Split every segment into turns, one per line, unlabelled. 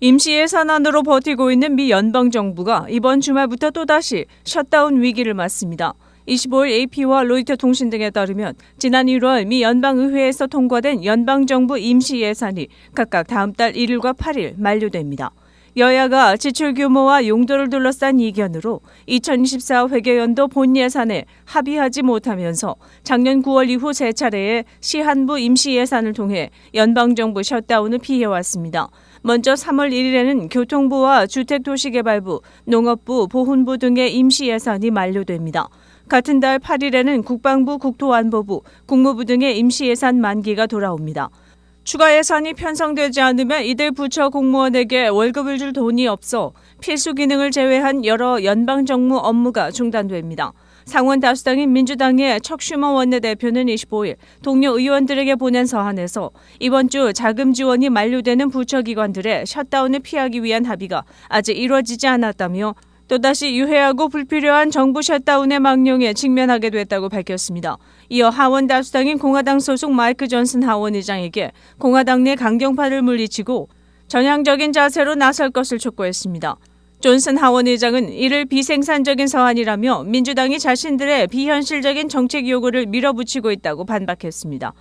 임시 예산안으로 버티고 있는 미 연방정부가 이번 주말부터 또다시 셧다운 위기를 맞습니다. 25일 AP와 로이터 통신 등에 따르면 지난 1월 미 연방의회에서 통과된 연방정부 임시 예산이 각각 다음 달 1일과 8일 만료됩니다. 여야가 지출 규모와 용도를 둘러싼 이견으로 2024 회계연도 본 예산에 합의하지 못하면서 작년 9월 이후 세 차례의 시한부 임시 예산을 통해 연방정부 셧다운을 피해왔습니다. 먼저 3월 1일에는 교통부와 주택도시개발부, 농업부, 보훈부 등의 임시 예산이 만료됩니다. 같은 달 8일에는 국방부, 국토안보부, 국무부 등의 임시 예산 만기가 돌아옵니다. 추가 예산이 편성되지 않으면 이들 부처 공무원에게 월급을 줄 돈이 없어 필수 기능을 제외한 여러 연방정부 업무가 중단됩니다. 상원 다수당인 민주당의 척 슈머 원내대표는 25일 동료 의원들에게 보낸 서한에서 이번 주 자금 지원이 만료되는 부처기관들의 셧다운을 피하기 위한 합의가 아직 이루어지지 않았다며 또다시 유해하고 불필요한 정부 셧다운의 망령에 직면하게 됐다고 밝혔습니다. 이어 하원 다수당인 공화당 소속 마이크 존슨 하원 의장에게 공화당 내 강경파를 물리치고 전향적인 자세로 나설 것을 촉구했습니다. 존슨 하원 의장은 이를 비생산적인 서한이라며 민주당이 자신들의 비현실적인 정책 요구를 밀어붙이고 있다고 반박했습니다.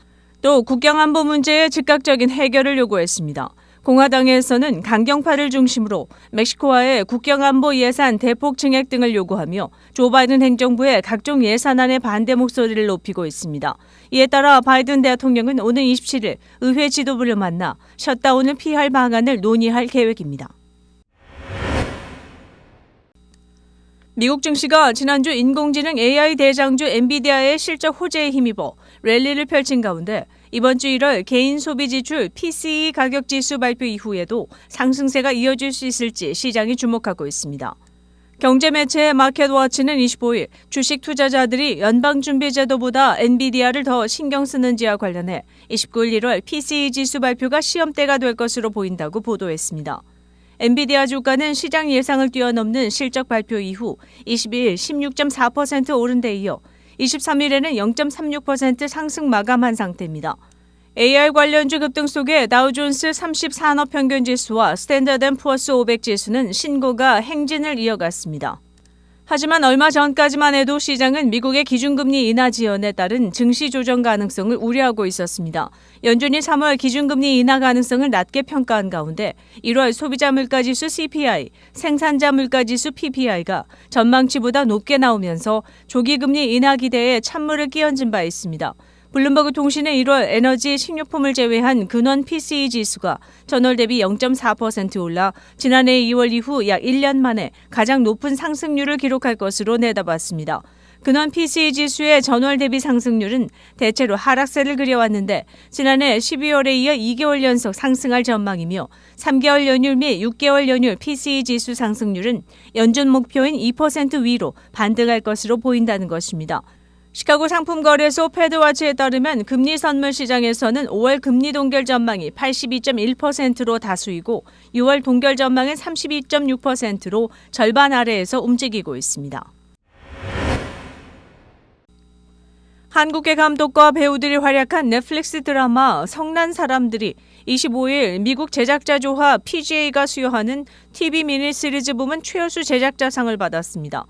또 국경안보 문제의 즉각적인 해결을 요구했습니다. 공화당에서는 강경파를 중심으로 멕시코와의 국경안보 예산 대폭 증액 등을 요구하며 조 바이든 행정부의 각종 예산안에 반대 목소리를 높이고 있습니다. 이에 따라 바이든 대통령은 오는 27일 의회 지도부를 만나 셧다운을 피할 방안을 논의할 계획입니다. 미국 증시가 지난주 인공지능 AI 대장주 엔비디아의 실적 호재에 힘입어 랠리를 펼친 가운데 이번 주 1월 개인 소비 지출 PCE 가격 지수 발표 이후에도 상승세가 이어질 수 있을지 시장이 주목하고 있습니다. 경제 매체 마켓워치는 25일 주식 투자자들이 연방준비제도보다 엔비디아를 더 신경 쓰는지와 관련해 29일 1월 PCE 지수 발표가 시험대가 될 것으로 보인다고 보도했습니다. 엔비디아 주가는 시장 예상을 뛰어넘는 실적 발표 이후 22일 16.4% 오른 데 이어 23일에는 0.36% 상승 마감한 상태입니다. AR 관련주 급등 속에 다우존스 30 산업평균지수와 스탠더드앤푸어스 500 지수는 신고가 행진을 이어갔습니다. 하지만 얼마 전까지만 해도 시장은 미국의 기준금리 인하 지연에 따른 증시 조정 가능성을 우려하고 있었습니다. 연준이 3월 기준금리 인하 가능성을 낮게 평가한 가운데 1월 소비자 물가지수 CPI, 생산자 물가지수 PPI가 전망치보다 높게 나오면서 조기금리 인하 기대에 찬물을 끼얹은 바 있습니다. 블룸버그 통신은 1월 에너지, 식료품을 제외한 근원 PCE 지수가 전월 대비 0.4% 올라 지난해 2월 이후 약 1년 만에 가장 높은 상승률을 기록할 것으로 내다봤습니다. 근원 PCE 지수의 전월 대비 상승률은 대체로 하락세를 그려왔는데 지난해 12월에 이어 2개월 연속 상승할 전망이며 3개월 연율 및 6개월 연율 PCE 지수 상승률은 연준 목표인 2% 위로 반등할 것으로 보인다는 것입니다. 시카고 상품거래소 패드와치에 따르면 금리 선물 시장에서는 5월 금리 동결 전망이 82.1%로 다수이고 6월 동결 전망은 32.6%로 절반 아래에서 움직이고 있습니다. 한국계 감독과 배우들이 활약한 넷플릭스 드라마 성난 사람들이 25일 미국 제작자 조합 PGA가 수여하는 TV 미니 시리즈 부문 최우수 제작자상을 받았습니다.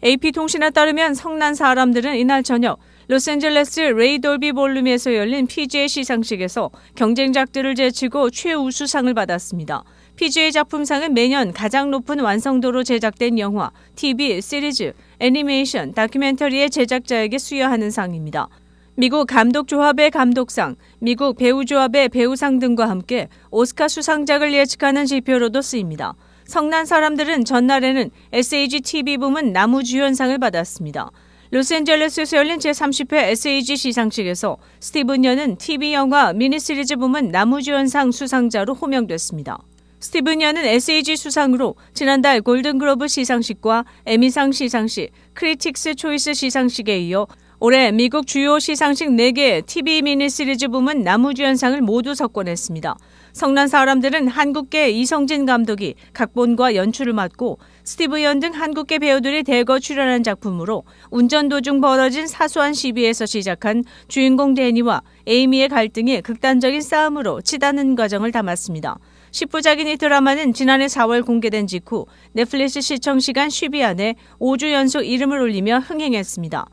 AP통신에 따르면 성난 사람들은 이날 저녁 로스앤젤레스 레이 돌비 볼룸에서 열린 PGA 시상식에서 경쟁작들을 제치고 최우수상을 받았습니다. PGA 작품상은 매년 가장 높은 완성도로 제작된 영화, TV, 시리즈, 애니메이션, 다큐멘터리의 제작자에게 수여하는 상입니다. 미국 감독조합의 감독상, 미국 배우조합의 배우상 등과 함께 오스카 수상작을 예측하는 지표로도 쓰입니다. 성난 사람들은 전날에는 SAG TV 부문 나무주연상을 받았습니다. 로스앤젤레스에서 열린 제30회 SAG 시상식에서 스티븐 연은 TV 영화 미니시리즈 부문 나무주연상 수상자로 호명됐습니다. 스티븐 연은 SAG 수상으로 지난달 골든글로브 시상식과 에미상 시상식, 크리틱스 초이스 시상식에 이어 올해 미국 주요 시상식 4개 TV 미니시리즈 부문 나무주연상을 모두 석권했습니다. 성난 사람들은 한국계 이성진 감독이 각본과 연출을 맡고 스티브 연 등 한국계 배우들이 대거 출연한 작품으로 운전 도중 벌어진 사소한 시비에서 시작한 주인공 데니와 에이미의 갈등이 극단적인 싸움으로 치닫는 과정을 담았습니다. 10부작인 이 드라마는 지난해 4월 공개된 직후 넷플릭스 시청시간 10위 안에 5주 연속 이름을 올리며 흥행했습니다.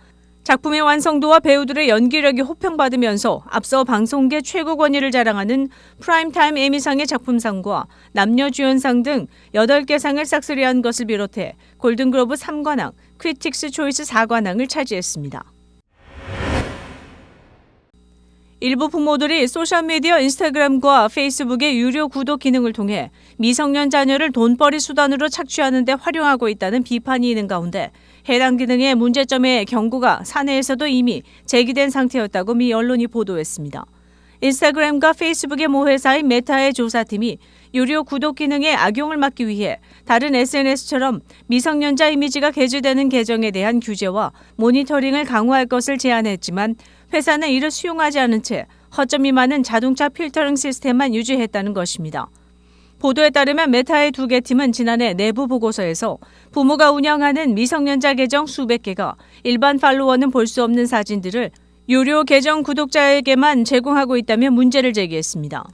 작품의 완성도와 배우들의 연기력이 호평받으면서 앞서 방송계 최고 권위를 자랑하는 프라임타임 에미상의 작품상과 남녀주연상 등 8개 상을 싹쓸이한 것을 비롯해 골든글로브 3관왕, 크리틱스 초이스 4관왕을 차지했습니다. 일부 부모들이 소셜미디어 인스타그램과 페이스북의 유료 구독 기능을 통해 미성년 자녀를 돈벌이 수단으로 착취하는 데 활용하고 있다는 비판이 있는 가운데 해당 기능의 문제점에 경고가 사내에서도 이미 제기된 상태였다고 미 언론이 보도했습니다. 인스타그램과 페이스북의 모회사인 메타의 조사팀이 유료 구독 기능의 악용을 막기 위해 다른 SNS처럼 미성년자 이미지가 게재되는 계정에 대한 규제와 모니터링을 강화할 것을 제안했지만 회사는 이를 수용하지 않은 채 허점이 많은 자동차 필터링 시스템만 유지했다는 것입니다. 보도에 따르면 메타의 2개 팀은 지난해 내부 보고서에서 부모가 운영하는 미성년자 계정 수백 개가 일반 팔로워는 볼 수 없는 사진들을 유료 계정 구독자에게만 제공하고 있다며 문제를 제기했습니다.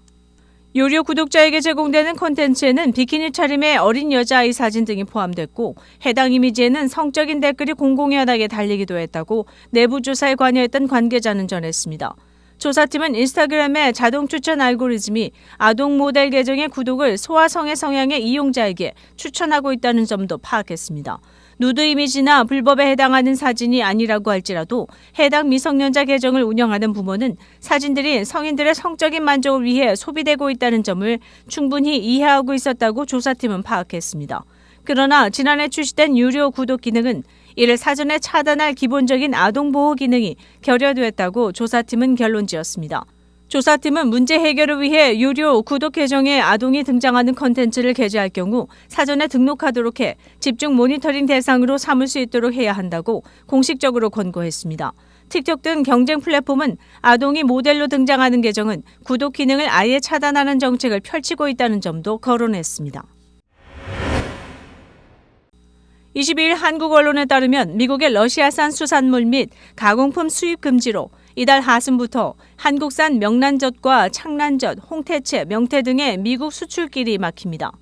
유료 구독자에게 제공되는 콘텐츠에는 비키니 차림의 어린 여자아이 사진 등이 포함됐고 해당 이미지에는 성적인 댓글이 공공연하게 달리기도 했다고 내부 조사에 관여했던 관계자는 전했습니다. 조사팀은 인스타그램의 자동 추천 알고리즘이 아동 모델 계정의 구독을 소아성애 성향의 이용자에게 추천하고 있다는 점도 파악했습니다. 누드 이미지나 불법에 해당하는 사진이 아니라고 할지라도 해당 미성년자 계정을 운영하는 부모는 사진들이 성인들의 성적인 만족을 위해 소비되고 있다는 점을 충분히 이해하고 있었다고 조사팀은 파악했습니다. 그러나 지난해 출시된 유료 구독 기능은 이를 사전에 차단할 기본적인 아동보호 기능이 결여됐다고 조사팀은 결론지었습니다. 조사팀은 문제 해결을 위해 유료 구독 계정에 아동이 등장하는 콘텐츠를 게재할 경우 사전에 등록하도록 해 집중 모니터링 대상으로 삼을 수 있도록 해야 한다고 공식적으로 권고했습니다. 틱톡 등 경쟁 플랫폼은 아동이 모델로 등장하는 계정은 구독 기능을 아예 차단하는 정책을 펼치고 있다는 점도 거론했습니다. 22일 한국 언론에 따르면 미국의 러시아산 수산물 및 가공품 수입 금지로 이달 하순부터 한국산 명란젓과 창란젓, 홍태채, 명태 등의 미국 수출길이 막힙니다.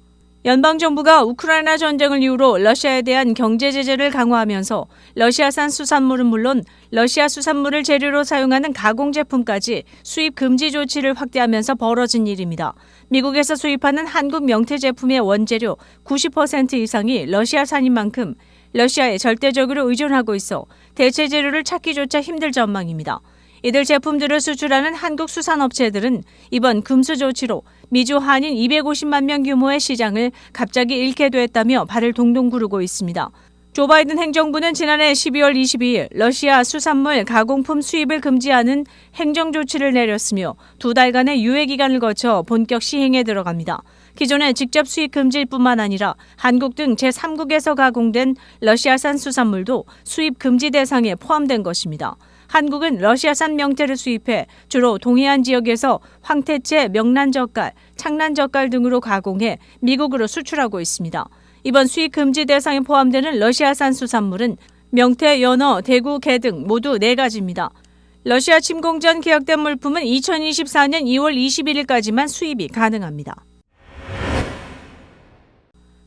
연방정부가 우크라이나 전쟁을 이유로 러시아에 대한 경제 제재를 강화하면서 러시아산 수산물은 물론 러시아 수산물을 재료로 사용하는 가공 제품까지 수입 금지 조치를 확대하면서 벌어진 일입니다. 미국에서 수입하는 한국 명태 제품의 원재료 90% 이상이 러시아산인 만큼 러시아에 절대적으로 의존하고 있어 대체 재료를 찾기조차 힘들 전망입니다. 이들 제품들을 수출하는 한국 수산업체들은 이번 금수 조치로 미주 한인 250만 명 규모의 시장을 갑자기 잃게 됐다며 발을 동동 구르고 있습니다. 조 바이든 행정부는 지난해 12월 22일 러시아 수산물 가공품 수입을 금지하는 행정조치를 내렸으며 2달간의 유예 기간을 거쳐 본격 시행에 들어갑니다. 기존에 직접 수입 금지일 뿐만 아니라 한국 등 제3국에서 가공된 러시아산 수산물도 수입 금지 대상에 포함된 것입니다. 한국은 러시아산 명태를 수입해 주로 동해안 지역에서 황태채, 명란젓갈, 창란젓갈 등으로 가공해 미국으로 수출하고 있습니다. 이번 수입 금지 대상에 포함되는 러시아산 수산물은 명태, 연어, 대구, 게 등 모두 4가지입니다. 러시아 침공 전 계약된 물품은 2024년 2월 21일까지만 수입이 가능합니다.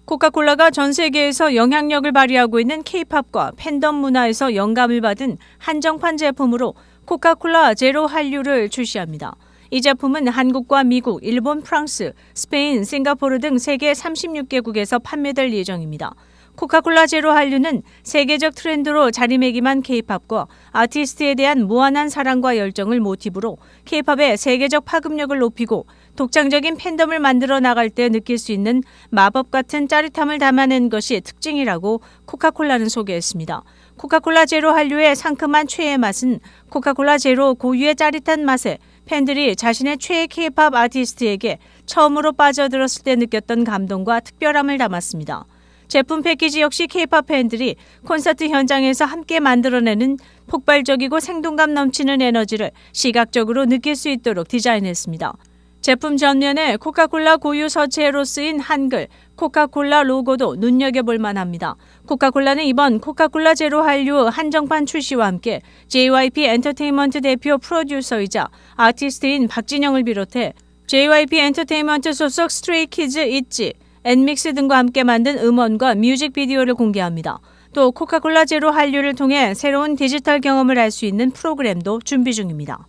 코카콜라가 전 세계에서 영향력을 발휘하고 있는 K-팝과 팬덤 문화에서 영감을 받은 한정판 제품으로 코카콜라 제로 한류를 출시합니다. 이 제품은 한국과 미국, 일본, 프랑스, 스페인, 싱가포르 등 세계 36개국에서 판매될 예정입니다. 코카콜라 제로 한류는 세계적 트렌드로 자리매김한 K-팝과 아티스트에 대한 무한한 사랑과 열정을 모티브로 K-팝의 세계적 파급력을 높이고 독창적인 팬덤을 만들어 나갈 때 느낄 수 있는 마법 같은 짜릿함을 담아낸 것이 특징이라고 코카콜라는 소개했습니다. 코카콜라 제로 한류의 상큼한 최애 맛은 코카콜라 제로 고유의 짜릿한 맛에 팬들이 자신의 최애 K-팝 아티스트에게 처음으로 빠져들었을 때 느꼈던 감동과 특별함을 담았습니다. 제품 패키지 역시 K-팝 팬들이 콘서트 현장에서 함께 만들어내는 폭발적이고 생동감 넘치는 에너지를 시각적으로 느낄 수 있도록 디자인했습니다. 제품 전면에 코카콜라 고유 서체로 쓰인 한글, 코카콜라 로고도 눈여겨볼 만합니다. 코카콜라는 이번 코카콜라 제로 한류 한정판 출시와 함께 JYP 엔터테인먼트 대표 프로듀서이자 아티스트인 박진영을 비롯해 JYP 엔터테인먼트 소속 스트레이키즈, 있지, 엔믹스 등과 함께 만든 음원과 뮤직비디오를 공개합니다. 또 코카콜라 제로 한류를 통해 새로운 디지털 경험을 할 수 있는 프로그램도 준비 중입니다.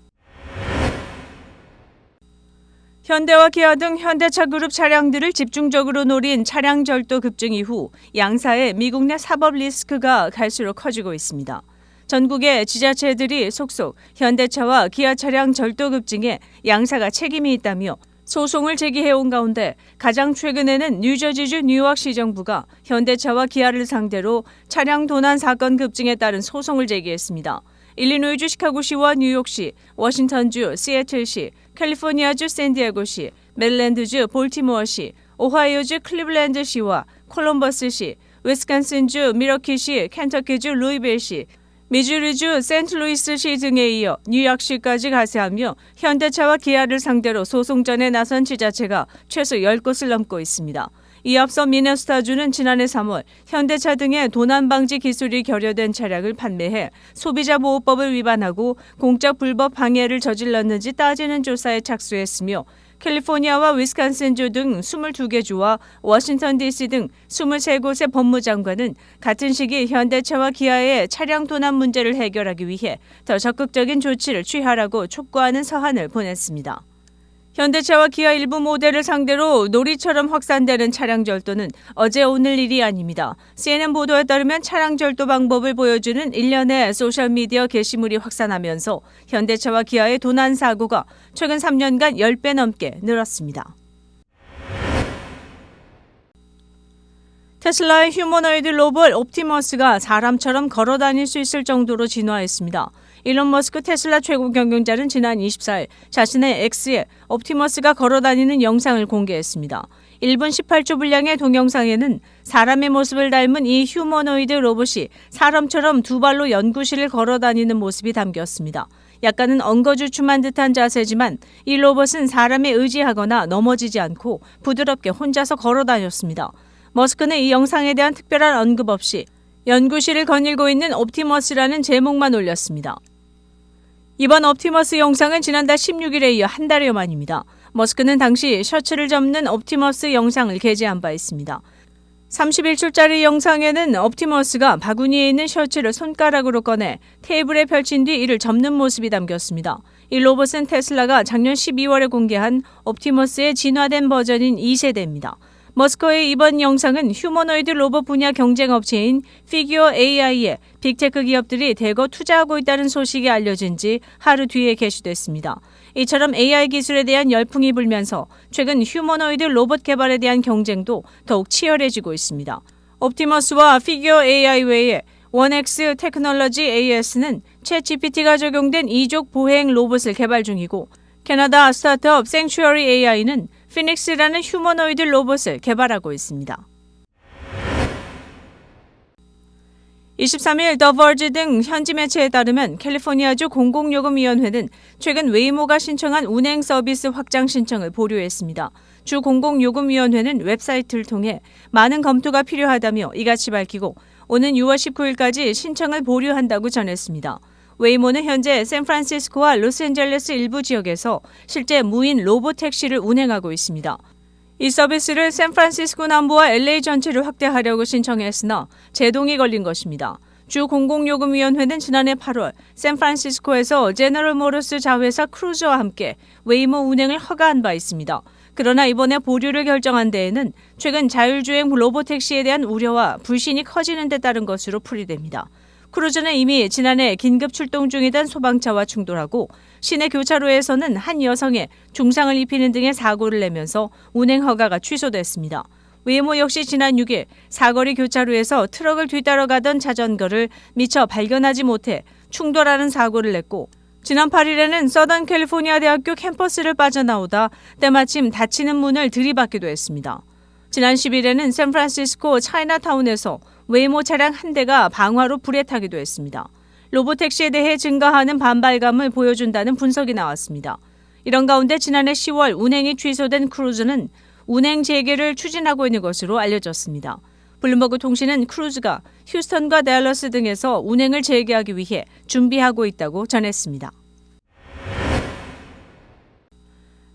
현대와 기아 등 현대차 그룹 차량들을 집중적으로 노린 차량 절도 급증 이후 양사의 미국 내 사법 리스크가 갈수록 커지고 있습니다. 전국의 지자체들이 속속 현대차와 기아 차량 절도 급증에 양사가 책임이 있다며 소송을 제기해온 가운데 가장 최근에는 뉴저지주 뉴욕시 정부가 현대차와 기아를 상대로 차량 도난 사건 급증에 따른 소송을 제기했습니다. 일리노이주 시카고시와 뉴욕시, 워싱턴주 시애틀시, 캘리포니아주 샌디에고시, 메릴랜드주 볼티모어시, 오하이오주 클리블랜드시와 콜럼버스시, 위스콘신주 미러키시, 켄터키주 루이빌시, 미주리주 세인트루이스시 등에 이어 뉴욕시까지 가세하며 현대차와 기아를 상대로 소송전에 나선 지자체가 최소 10곳을 넘고 있습니다. 이 앞서 미네소타주는 지난해 3월 현대차 등의 도난 방지 기술이 결여된 차량을 판매해 소비자보호법을 위반하고 공적 불법 방해를 저질렀는지 따지는 조사에 착수했으며 캘리포니아와 위스콘신주 등 22개 주와 워싱턴 DC 등 23곳의 법무장관은 같은 시기 현대차와 기아의 차량 도난 문제를 해결하기 위해 더 적극적인 조치를 취하라고 촉구하는 서한을 보냈습니다. 현대차와 기아 일부 모델을 상대로 놀이처럼 확산되는 차량 절도는 어제 오늘 일이 아닙니다. CNN 보도에 따르면 차량 절도 방법을 보여주는 일련의 소셜미디어 게시물이 확산하면서 현대차와 기아의 도난 사고가 최근 3년간 10배 넘게 늘었습니다. 테슬라의 휴머노이드 로봇 옵티머스가 사람처럼 걸어 다닐 수 있을 정도로 진화했습니다. 일론 머스크 테슬라 최고 경영자는 지난 24일 자신의 X에 옵티머스가 걸어 다니는 영상을 공개했습니다. 1분 18초 분량의 동영상에는 사람의 모습을 닮은 이 휴머노이드 로봇이 사람처럼 두 발로 연구실을 걸어 다니는 모습이 담겼습니다. 약간은 엉거주춤한 듯한 자세지만 이 로봇은 사람에 의지하거나 넘어지지 않고 부드럽게 혼자서 걸어 다녔습니다. 머스크는 이 영상에 대한 특별한 언급 없이 연구실을 거닐고 있는 옵티머스라는 제목만 올렸습니다. 이번 옵티머스 영상은 지난달 16일에 이어 한 달여 만입니다. 머스크는 당시 셔츠를 접는 옵티머스 영상을 게재한 바 있습니다. 31초짜리 영상에는 옵티머스가 바구니에 있는 셔츠를 손가락으로 꺼내 테이블에 펼친 뒤 이를 접는 모습이 담겼습니다. 이 로봇은 테슬라가 작년 12월에 공개한 옵티머스의 진화된 버전인 2세대입니다. 머스크의 이번 영상은 휴머노이드 로봇 분야 경쟁업체인 피규어 AI에 빅테크 기업들이 대거 투자하고 있다는 소식이 알려진 지 하루 뒤에 게시됐습니다. 이처럼 AI 기술에 대한 열풍이 불면서 최근 휴머노이드 로봇 개발에 대한 경쟁도 더욱 치열해지고 있습니다. 옵티머스와 피규어 AI 외에 원엑스 테크놀로지 AS는 챗GPT가 적용된 이족 보행 로봇을 개발 중이고 캐나다 스타트업 생츄어리 AI는 피닉스라는 휴머노이드 로봇을 개발하고 있습니다. 23일 더 버지 등 현지 매체에 따르면 캘리포니아주 공공요금위원회는 최근 웨이모가 신청한 운행 서비스 확장 신청을 보류했습니다. 주 공공요금위원회는 웹사이트를 통해 많은 검토가 필요하다며 이같이 밝히고 오는 6월 19일까지 신청을 보류한다고 전했습니다. 웨이모는 현재 샌프란시스코와 로스앤젤레스 일부 지역에서 실제 무인 로봇 택시를 운행하고 있습니다. 이 서비스를 샌프란시스코 남부와 LA 전체를 확대하려고 신청했으나 제동이 걸린 것입니다. 주 공공요금위원회는 지난해 8월 샌프란시스코에서 제너럴 모터스 자회사 크루저와 함께 웨이모 운행을 허가한 바 있습니다. 그러나 이번에 보류를 결정한 데에는 최근 자율주행 로봇택시에 대한 우려와 불신이 커지는 데 따른 것으로 풀이됩니다. 크루즈는 이미 지난해 긴급 출동 중이던 소방차와 충돌하고 시내 교차로에서는 한 여성에 중상을 입히는 등의 사고를 내면서 운행 허가가 취소됐습니다. 웨이모 역시 지난 6일 사거리 교차로에서 트럭을 뒤따라가던 자전거를 미처 발견하지 못해 충돌하는 사고를 냈고 지난 8일에는 서던 캘리포니아 대학교 캠퍼스를 빠져나오다 때마침 닫히는 문을 들이받기도 했습니다. 지난 10일에는 샌프란시스코 차이나타운에서 웨이모 차량 한 대가 방화로 불에 타기도 했습니다. 로봇택시에 대해 증가하는 반발감을 보여준다는 분석이 나왔습니다. 이런 가운데 지난해 10월 운행이 취소된 크루즈는 운행 재개를 추진하고 있는 것으로 알려졌습니다. 블룸버그 통신은 크루즈가 휴스턴과 댈러스 등에서 운행을 재개하기 위해 준비하고 있다고 전했습니다.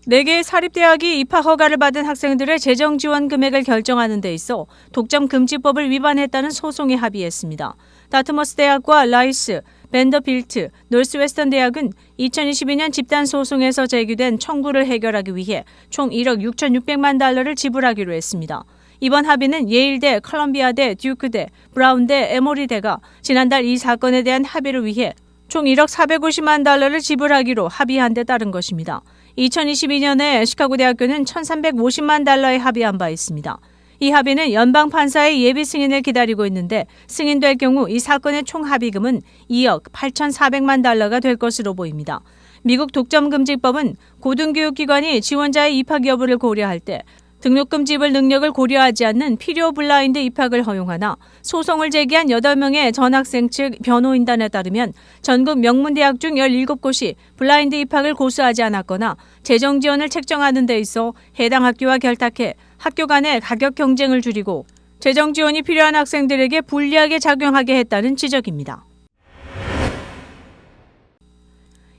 4개의 사립대학이 입학 허가를 받은 학생들의 재정 지원 금액을 결정하는 데 있어 독점 금지법을 위반했다는 소송에 합의했습니다. 다트머스 대학과 라이스, 밴더빌트, 노스웨스턴 대학은 2022년 집단 소송에서 제기된 청구를 해결하기 위해 총 1억 6,600만 달러를 지불하기로 했습니다. 이번 합의는 예일대, 컬럼비아대, 듀크대, 브라운대, 에모리대가 지난달 이 사건에 대한 합의를 위해 총 1억 450만 달러를 지불하기로 합의한 데 따른 것입니다. 2022년에 시카고 대학교는 1,350만 달러에 합의한 바 있습니다. 이 합의는 연방 판사의 예비 승인을 기다리고 있는데 승인될 경우 이 사건의 총 합의금은 2억 8,400만 달러가 될 것으로 보입니다. 미국 독점금지법은 고등교육기관이 지원자의 입학 여부를 고려할 때 등록금 지불 능력을 고려하지 않는 필요 블라인드 입학을 허용하나 소송을 제기한 8명의 전학생 측 변호인단에 따르면 전국 명문대학 중 17곳이 블라인드 입학을 고수하지 않았거나 재정 지원을 책정하는 데 있어 해당 학교와 결탁해 학교 간의 가격 경쟁을 줄이고 재정 지원이 필요한 학생들에게 불리하게 작용하게 했다는 지적입니다.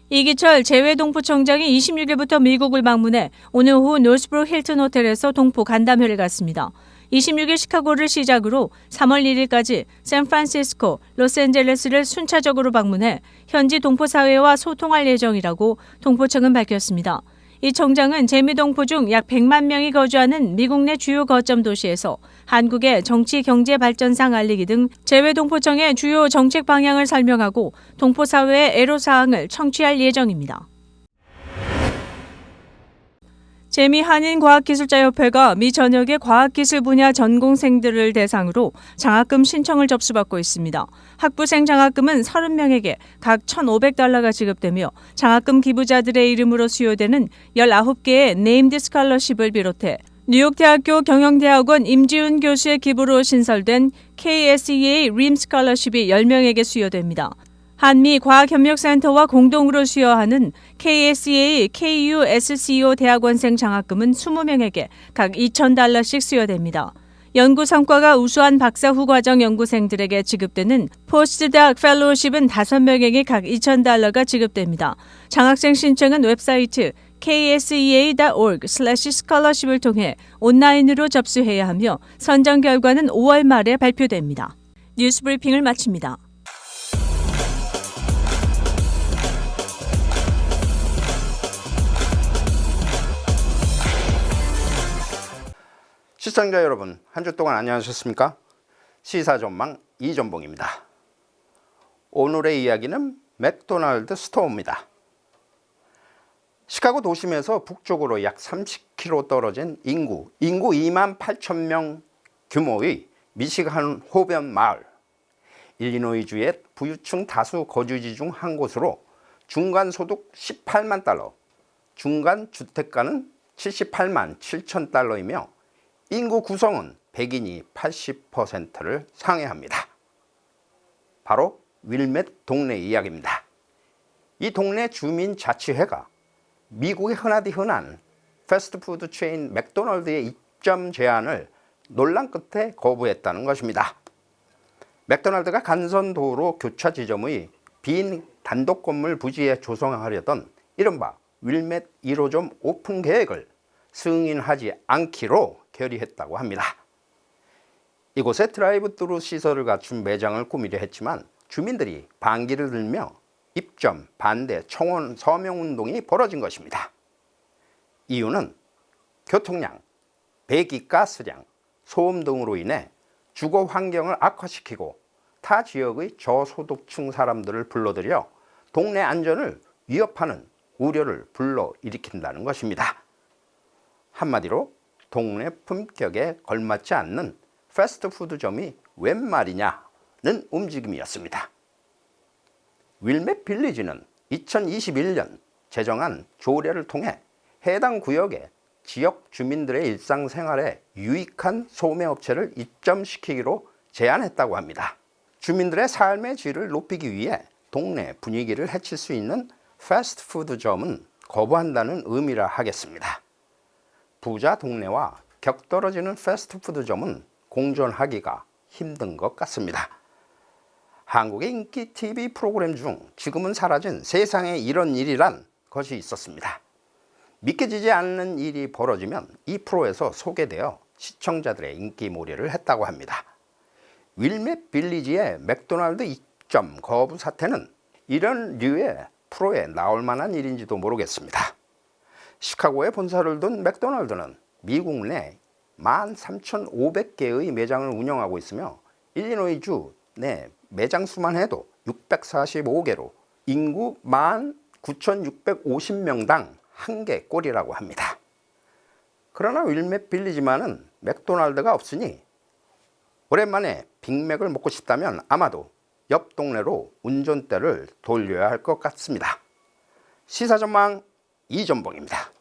이기철 재외동포청장이 26일부터 미국을 방문해 오늘 오후 노스브룩 힐튼 호텔에서 동포 간담회를 갖습니다. 26일 시카고를 시작으로 3월 1일까지 샌프란시스코, 로스앤젤레스를 순차적으로 방문해 현지 동포 사회와 소통할 예정이라고 동포청은 밝혔습니다. 이 청장은 재미동포 중 약 100만 명이 거주하는 미국 내 주요 거점 도시에서 한국의 정치 경제 발전상 알리기 등 재외동포청의 주요 정책 방향을 설명하고 동포사회의 애로사항을 청취할 예정입니다. 재미한인과학기술자협회가 미 전역의 과학기술 분야 전공생들을 대상으로 장학금 신청을 접수받고 있습니다. 학부생 장학금은 30명에게 각 1,500달러가 지급되며 장학금 기부자들의 이름으로 수여되는 19개의 네임드 스칼러십을 비롯해 뉴욕대학교 경영대학원 임지훈 교수의 기부로 신설된 KSEA 림 스칼러십이 10명에게 수여됩니다. 한미 과학협력센터와 공동으로 수여하는 KSEA KUSCO 대학원생 장학금은 20명에게 각 2,000달러씩 수여됩니다. 연구 성과가 우수한 박사 후과정 연구생들에게 지급되는 포스트닥 펠로우십은 5명에게 각 2,000달러가 지급됩니다. 장학생 신청은 웹사이트 ksea.org/scholarship을 통해 온라인으로 접수해야 하며 선정 결과는 5월 말에 발표됩니다. 뉴스 브리핑을 마칩니다.
시청자 여러분, 한 주 동안 안녕하셨습니까? 시사전망 이전봉입니다. 오늘의 이야기는 맥도날드 스토어입니다. 시카고 도심에서 북쪽으로 약 30km 떨어진 인구 2만 8천 명 규모의 미시간 호변 마을, 일리노이주의 부유층 다수 거주지 중 한 곳으로 중간 소득 18만 달러, 중간 주택가는 78만 7천 달러이며 인구 구성은 백인이 80%를 상회합니다. 바로 윌맷 동네 이야기입니다. 이 동네 주민자치회가 미국의 흔하디 흔한 패스트푸드 체인 맥도날드의 입점 제안을 논란 끝에 거부했다는 것입니다. 맥도날드가 간선도로 교차 지점의 빈 단독 건물 부지에 조성하려던 이른바 윌맷 1호점 오픈 계획을 승인하지 않기로 결의했다고 합니다. 이곳에 드라이브스루 시설을 갖춘 매장을 꾸미려 했지만 주민들이 반기를 들며 입점, 반대, 청원, 서명운동이 벌어진 것입니다. 이유는 교통량, 배기가스량, 소음 등으로 인해 주거 환경을 악화시키고 타 지역의 저소득층 사람들을 불러들여 동네 안전을 위협하는 우려를 불러일으킨다는 것입니다. 한마디로 동네 품격에 걸맞지 않는 패스트푸드점이 웬 말이냐는 움직임이었습니다. 윌맷 빌리지는 2021년 제정한 조례를 통해 해당 구역에 지역 주민들의 일상생활에 유익한 소매업체를 입점시키기로 제안했다고 합니다. 주민들의 삶의 질을 높이기 위해 동네 분위기를 해칠 수 있는 패스트푸드점은 거부한다는 의미라 하겠습니다. 부자 동네와 격떨어지는 패스트푸드점은 공존하기가 힘든 것 같습니다. 한국의 인기 TV 프로그램 중 지금은 사라진 세상에 이런 일이란 것이 있었습니다. 믿겨지지 않는 일이 벌어지면 이 프로에서 소개되어 시청자들의 인기몰이를 했다고 합니다. 윌맷 빌리지의 맥도날드 입점 거부 사태는 이런 류의 프로에 나올 만한 일인지도 모르겠습니다. 시카고에 본사를 둔 맥도날드는 미국 내 13,500개의 매장을 운영하고 있으며 일리노이주 내 매장 수만 해도 645개로 인구 19,650명당 1개 꼴이라고 합니다. 그러나 윌맷 빌리지만은 맥도날드가 없으니 오랜만에 빅맥을 먹고 싶다면 아마도 옆 동네로 운전대를 돌려야 할 것 같습니다. 시사전망 이전봉입니다.